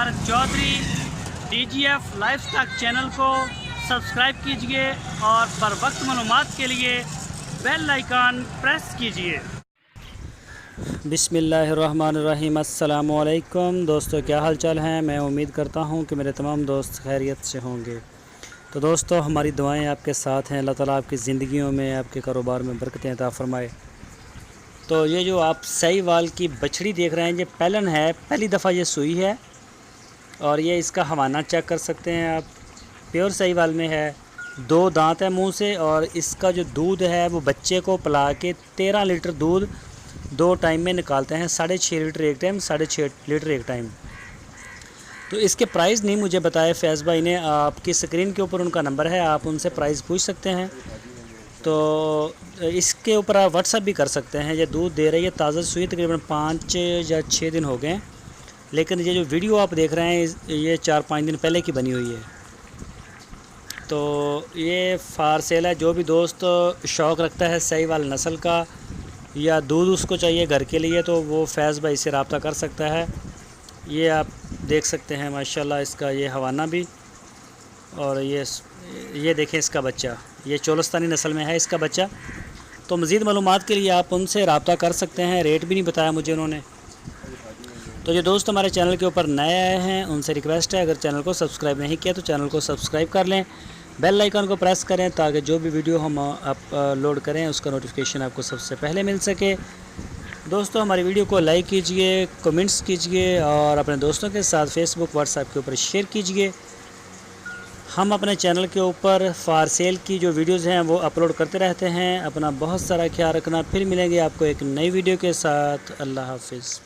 मुबारक Chaudhry DGF livestock channel को subscribe कीजिए और बर वक्त मालूमात के लिए बेल आइकन प्रेस कीजिए। बिस्मिल्लाहिर्रहमानिर्रहीम। अस्सलामु अलैकुम दोस्तों, क्या हाल चाल हैं। मैं उम्मीद करता हूं कि मेरे तमाम दोस्त खैरियत से होंगे। तो दोस्तों, हमारी दुआएं आपके साथ हैं। अल्लाह ताला आपकी ज़िंदगियों में, आपके कारोबार में बरकतें अता फरमाए। तो ये जो आप साहीवाल की बछड़ी देख रहे हैं, ये पैलन है, पहली दफ़ा ये सूई है और ये इसका हवाना चेक कर सकते हैं आप। प्योर साहीवाल में है, 2 दांत है मुंह से, और इसका जो दूध है वो बच्चे को पिला के 13 लीटर दूध 2 टाइम में निकालते हैं। 6.5 लीटर एक टाइम, 6.5 लीटर एक टाइम। तो इसके प्राइस नहीं मुझे बताए फैज़ भाई ने, आपकी स्क्रीन के ऊपर उनका नंबर है, आप उनसे प्राइस पूछ सकते हैं। तो इसके ऊपर आप व्हाट्सअप भी कर सकते हैं। ये दूध दे रही है ताज़ा सूई, तकरीबन 5 या 6 दिन हो गए, लेकिन ये जो वीडियो आप देख रहे हैं ये 4-5 दिन पहले की बनी हुई है। तो ये फार सेल है। जो भी दोस्त शौक़ रखता है साहीवाल नस्ल का या दूध उसको चाहिए घर के लिए, तो वो फैज़ भाई से रब्ता कर सकता है। ये आप देख सकते हैं माशाल्लाह इसका ये हवाना भी, और ये देखें इसका बच्चा, ये चोलस्तानी नस्ल में है इसका बच्चा। तो मज़ीद मालूमात के लिए आप उनसे रब्ता कर सकते हैं। रेट भी नहीं बताया मुझे उन्होंने। तो जो दोस्त हमारे चैनल के ऊपर नए आए हैं उनसे रिक्वेस्ट है, अगर चैनल को सब्सक्राइब नहीं किया तो चैनल को सब्सक्राइब कर लें, बेल आइकन को प्रेस करें ताकि जो भी वीडियो हम अपलोड करें उसका नोटिफिकेशन आपको सबसे पहले मिल सके। दोस्तों, हमारी वीडियो को लाइक कीजिए, कमेंट्स कीजिए और अपने दोस्तों के साथ फेसबुक व्हाट्सएप के ऊपर शेयर कीजिए। हम अपने चैनल के ऊपर फार सेल की जो वीडियोज़ हैं वो अपलोड करते रहते हैं। अपना बहुत सारा ख्याल रखना। फिर मिलेंगे आपको एक नई वीडियो के साथ। अल्लाह हाफिज़।